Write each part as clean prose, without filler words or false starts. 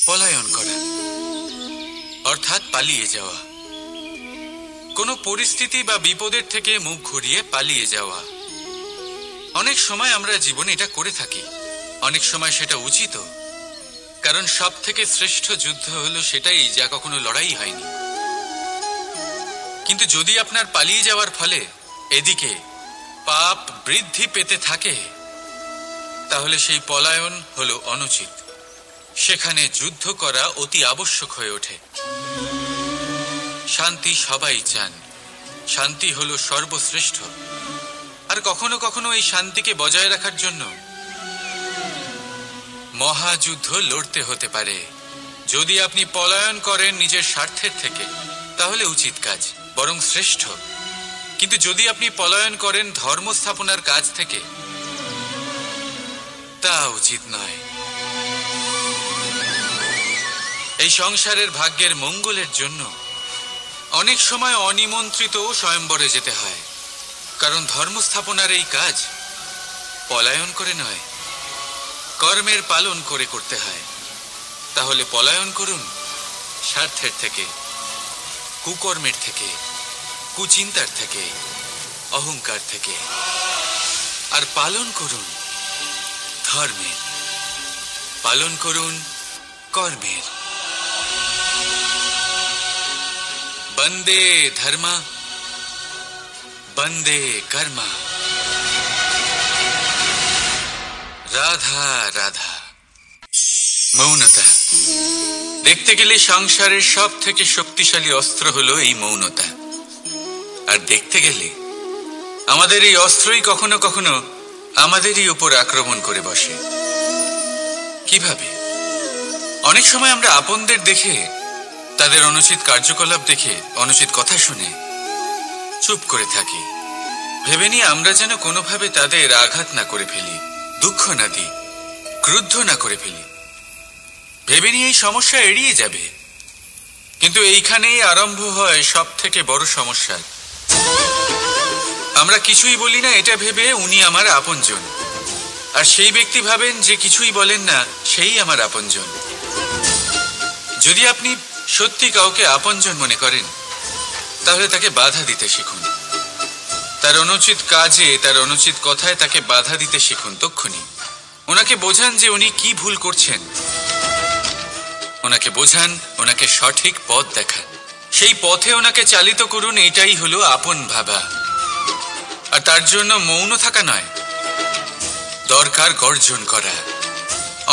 পলায়ন করা অর্থাৎ পালিয়ে যাওয়া, কোনো পরিস্থিতি বা বিপদের থেকে মুখ ঘুরিয়ে পালিয়ে যাওয়া। অনেক সময় আমরা জীবনে এটা করে থাকি, অনেক সময় সেটা উচিত, কারণ সব থেকে শ্রেষ্ঠ যুদ্ধ হলো সেটাই যা কখনো লড়াই হয়নি। কিন্তু যদি আপনার পালিয়ে যাওয়ার ফলে এদিকে পাপ বৃদ্ধি পেতে থাকে, তাহলে সেই পলায়ন হলো অনুচিত। সেখানে যুদ্ধ করা অতি আবশ্যক হয়ে ওঠে। শান্তি সবাই চান, শান্তি হলো সর্বশ্রেষ্ঠ। আর কখনো কখনো এই শান্তিকে বজায় রাখার জন্য মহাযুদ্ধ লড়তে হতে পারে। যদি আপনি পলায়ন করেন নিজের স্বার্থের থেকে, তাহলে উচিত কাজ, বরং শ্রেষ্ঠ। কিন্তু যদি আপনি পলায়ন করেন ধর্ম স্থাপনার কাজ থেকে, তা উচিত নয়। এই সংসারের ভাগ্যের মঙ্গলের জন্য অনেক সময় অনিমন্ত্রিত স্বয়ম্বরে যেতে হয়, কারণ ধর্ম স্থাপনার এই কাজ পলায়ন করে নয়, কর্মের পালন করে করতে হয়। তাহলে পলায়ন করুন স্বার্থের থেকে, কুকর্মের থেকে, কুচিন্তার থেকে, অহংকার থেকে, আর পালন করুন ধর্মের, পালন করুন কর্মের। বন্দে ধর্মা, বন্দে কর্মা, রাধা রাধা। মৌনতা। দেখতে গেলে সংসারের সব থেকে শক্তিশালী অস্ত্র হলো এই মৌনতা। আর দেখতে গেলে আমাদের এই অস্ত্রই কখনো কখনো আমাদেরই উপর আক্রমণ করে বসে। কিভাবে? অনেক সময় আমরা আপনদের দেখে, তাদের অনুচিত কার্যকলাপ দেখে, অনুচিত কথা শুনে চুপ করে থাকি, ভেবে নিয়ে আমরা যেন কোনোভাবে তাদের আঘাত না করে ফেলি, দুঃখ না দিই, ক্রুদ্ধ না করে ফেলি, ভেবে নিয়ে এই সমস্যা এড়িয়ে যাবে। কিন্তু এইখানেই আরম্ভ হয় সব থেকে বড় সমস্যা। আমরা কিছুই বলি না এটা ভেবে উনি আমার আপনজন, আর সেই ব্যক্তি ভাবেন যে কিছুই বলেন না সেই আমার আপনজন। যদি আপনি সত্যি কাউকে আপনজন মনে করেন, তাহলে তাকে বাধা দিতে শিখুন। তার অনুচিত কাজে, তার অনুচিত কথায় তাকে বাধা দিতে শিখুন। তক্ষুনি ওনাকে বোঝান যে উনি কি ভুল করছেন, ওনাকে বোঝান, ওনাকে সঠিক পথ দেখান, সেই পথে ওনাকে চালিত করুন। এটাই হলো আপন ভাবা। আর তার জন্য মৌন থাকা নয়, দরকার গর্জন করা।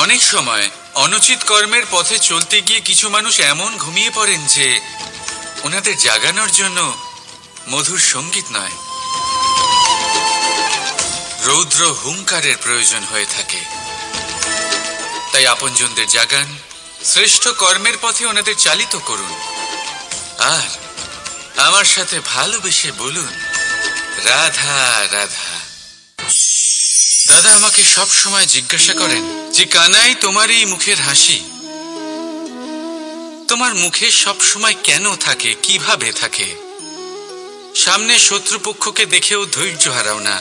অনেক সময় অনুচিত কর্মের পথে চলতে গিয়ে কিছু মানুষ এমন ঘুমিয়ে পড়েন যে ওনাদের জাগানোর জন্য মধুর সঙ্গীত নয়, রৌদ্র হুঙ্কারের প্রয়োজন হয়ে থাকে। তাই আপনজনদের জাগান, শ্রেষ্ঠ কর্মের পথে ওনাদের চালিত করুন, আর আমার সাথে ভালোবেসে বলুন রাধা রাধা। দাদা আমাকে সব সময় জিজ্ঞাসা করেন যে কানাই, তোমার এই মুখের হাসি, তোমার মুখে সব সময় কেন থাকে, কিভাবে থাকে? সামনে শত্রুপক্ষকে দেখেও ধৈর্য হারাও না,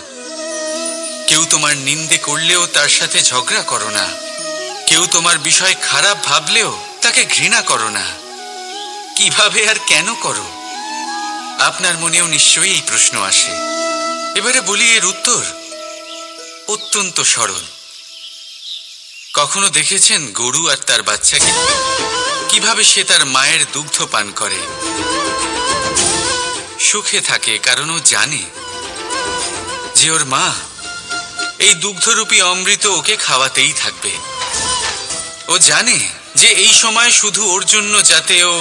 কেউ তোমার নিন্দে করলেও তার সাথে ঝগড়া করো না, কেউ তোমার বিষয় খারাপ ভাবলেও তাকে ঘৃণা করো না। কিভাবে আর কেন করো? আপনার মনেও নিশ্চয়ই এই প্রশ্ন আসে। এবারে বলি, এর উত্তর অত্যন্ত সরল। কখনো দেখেছেন গরু আর তার বাচ্চাকে কিভাবে সে তার মায়ের দুগ্ধ পান করে? সুখে থাকে, কারণ ও জানে যে ওর মা এই দুগ্ধরূপী অমৃত ওকে খাওয়াতেই থাকবে। ও জানে যে এই সময় শুধু ওর জন্য, যাতে ও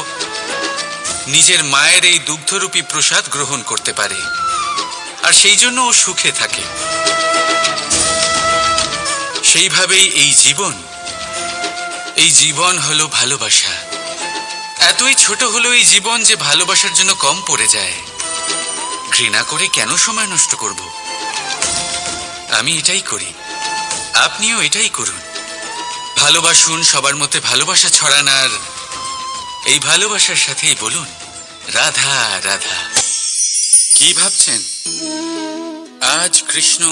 নিজের মায়ের এই দুগ্ধরূপী প্রসাদ গ্রহণ করতে পারে, আর সেই জন্য ও সুখে থাকে। সেইভাবেই এই জীবন হলো ভালোবাসা। এতই ছোট হলো এই জীবন যে ভালোবাসার জন্য কম পড়ে যায়। ঘৃণা করে কেন সময় নষ্ট করব? আমি এটাই করি, আপনিও এটাই করুন। ভালোবাসুন, সবার মধ্যে ভালোবাসা ছড়ান, আর এই ভালোবাসার সাথেই বলুন রাধা রাধা। কি ভাবছেন? আজ কৃষ্ণ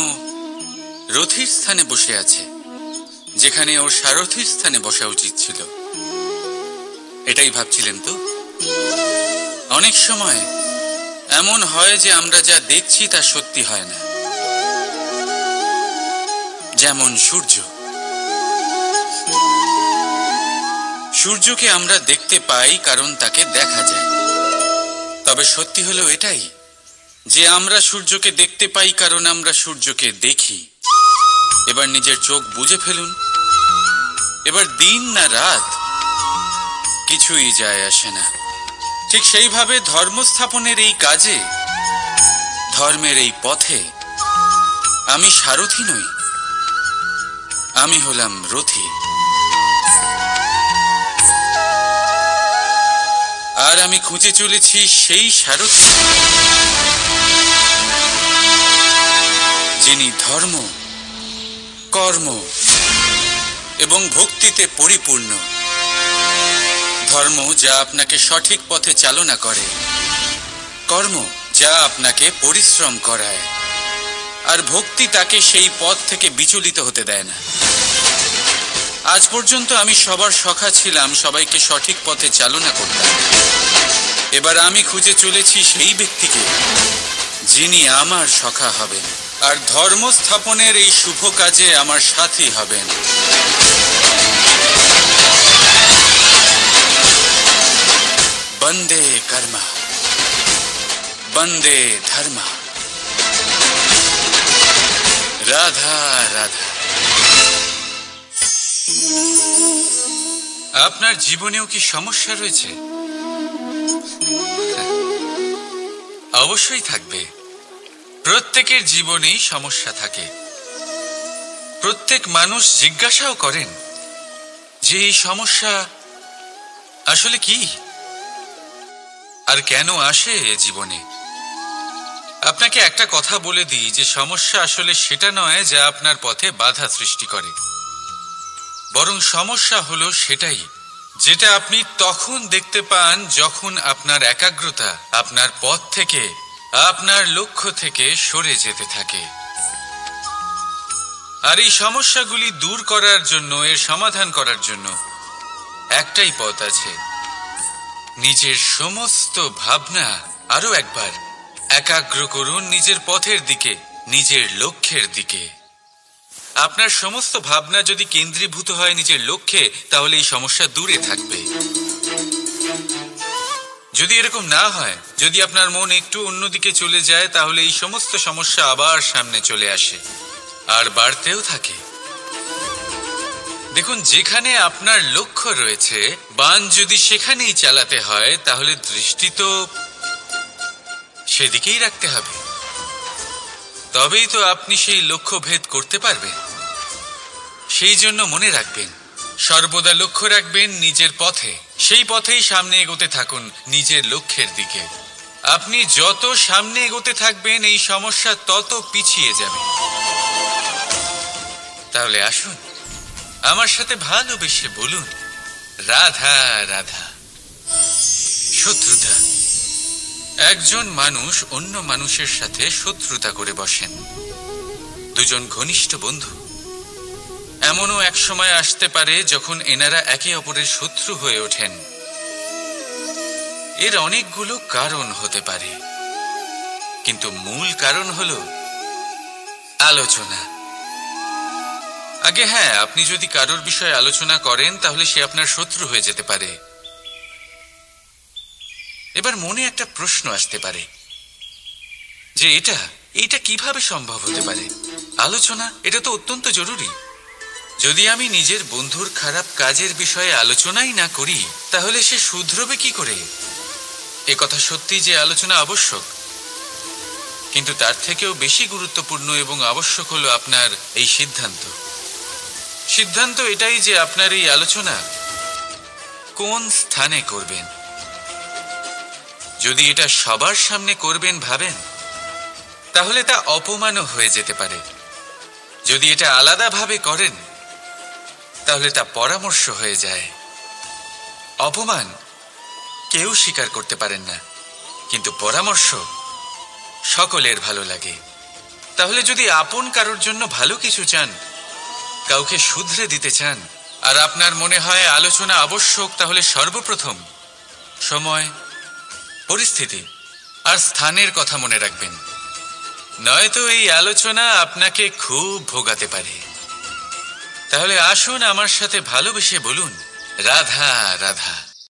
রথির স্থানে বসে আছে, যেখানে ওর সারথির স্থানে বসা উচিত ছিল। এটাই ভাবছিলেন তো? অনেক সময় এমন হয় যে আমরা যা দেখছি তা সত্যি হয় না। যেমন সূর্যকে আমরা দেখতে পাই কারণ তাকে দেখা যায়। তবে সত্যি হলো এটাই যে আমরা সূর্যকে দেখতে পাই কারণ আমরা সূর্যকে দেখি। এবার নিজের চোখ বুজে ফেলুন। এবার দিন না রাত কিছুই যায় আসে না। ঠিক সেইভাবে ধর্মস্থাপনের এই কাজে, ধর্মের এই পথে আমি সারথি নই, আমি হলাম রথী। আর আমি খুঁজে চলেছি সেই সারথি যিনি ধর্ম, কর্ম এবং ভক্তিতে পরিপূর্ণ। ধর্ম যা আপনাকে সঠিক পথে চালনা করে, কর্ম যা আপনাকে পরিশ্রম করায়, আর ভক্তি তাকে সেই পথ থেকে বিচলিত হতে দেয় না। আজ পর্যন্ত আমি সবার সখা ছিলাম, সবাইকে সঠিক পথে চালনা করতাম। এবার আমি খুঁজে চলেছি সেই ব্যক্তিকে যিনি আমার সখা হবেন আর ধর্ম স্থাপনের এই শুভ কাজে আমার সাথী হবেন। বন্দে কর্মা, বন্দে ধর্মা, রাধা রাধা। আপনার জীবনেও কি সমস্যা রয়েছে? অবশ্যই থাকবে। প্রত্যেকের জীবনেই সমস্যা থাকে। প্রত্যেক মানুষ জিজ্ঞাসাও করেন যে এই সমস্যা আসলে কি আর কেন আসে জীবনে। আপনাকে একটা কথা বলে দিই যে সমস্যা আসলে সেটা নয় যা আপনার পথে বাধা সৃষ্টি করে, বরং সমস্যা হলো সেটাই যেটা আপনি তখন দেখতে পান যখন আপনার একাগ্রতা আপনার পথ থেকে, আপনার লক্ষ্য থেকে সরে যেতে থাকে। আর এই সমস্যাগুলি দূর করার জন্য, এর সমাধান করার জন্য একটাই পথ আছে। নিজের সমস্ত ভাবনা আরো একবার একাগ্র করুন নিজের পথের দিকে, নিজের লক্ষ্যের দিকে। আপনার সমস্ত ভাবনা যদি কেন্দ্রীভূত হয় নিজের লক্ষ্যে, তাহলে এই সমস্যা দূরে থাকবে। যদি এরকম না হয়, যদি আপনার মন একটু অন্যদিকে চলে যায়, তাহলে এই সমস্ত সমস্যা আবার সামনে চলে আসে আর বাড়তেও থাকে। দেখুন, যেখানে আপনার লক্ষ্য রয়েছে, বাণ যদি সেখানেই চালাতে হয়, তাহলে দৃষ্টি তো সেদিকেই রাখতে হবে। তবেই তো আপনি সেই লক্ষ্য ভেদ করতে পারবেন। সেই জন্য মনে রাখবেন, সর্বদা লক্ষ্য রাখবেন নিজের পথে, সেই পথেই সামনে এগোতে থাকুন নিজের লক্ষ্যের দিকে। আপনি যত সামনে এগোতে থাকবেন এই সমস্যা তত পিছিয়ে যাবে। তাহলে আসুন আমার সাথে ভালোবেসে বলুন, রাধা রাধা। শত্রুতা। একজন মানুষ অন্য মানুষের সাথে শত্রুতা করে বসেন, দুজন ঘনিষ্ঠ বন্ধু। এমনও এক সময় আসতে পারে যখন এনারা একে অপরের শত্রু হয়ে ওঠেন। এর অনেকগুলো কারণ হতে পারে, কিন্তু মূল কারণ হলো আলোচনা। আগে হ্যাঁ, আপনি যদি কারোর বিষয়ে আলোচনা করেন তাহলে সে আপনার শত্রু হয়ে যেতে পারে। এবার মনে একটা প্রশ্ন আসতে পারে যে এটা কিভাবে সম্ভব হতে পারে? আলোচনা, এটা তো অত্যন্ত জরুরি। যদি আমি নিজের বন্ধুর খারাপ কাজের বিষয়ে আলোচনাই না করি, তাহলে সে শুধরবে কি করে? এ কথা সত্যি যে আলোচনা আবশ্যক, কিন্তু তার থেকেও বেশি গুরুত্বপূর্ণ এবং আবশ্যক হলো আপনার এই সিদ্ধান্ত। সিদ্ধান্ত এটাই যে আপনার এই আলোচনা কোন স্থানে করবেন। যদি এটা সবার সামনে করবেন ভাবেন, তাহলে তা অপমানও হয়ে যেতে পারে। যদি এটা আলাদাভাবে করেন, তাহলে তা পরামর্শ হয়ে যায়। অপমান কেউ স্বীকার করতে পারেন না, কিন্তু পরামর্শ সকলের ভালো লাগে। তাহলে যদি আপন কারোর জন্য ভালো কিছু চান, কাউকে শুধরে দিতে চান, আর আপনার মনে হয় আলোচনা আবশ্যক, তাহলে সর্বপ্রথম সময়, পরিস্থিতি আর স্থানের কথা মনে রাখবেন, নয়তো এই আলোচনা আপনাকে খুব ভোগাতে পারে। তাহলে আসুন আমার সাথে ভালোবেসে বলুন, রাধা রাধা।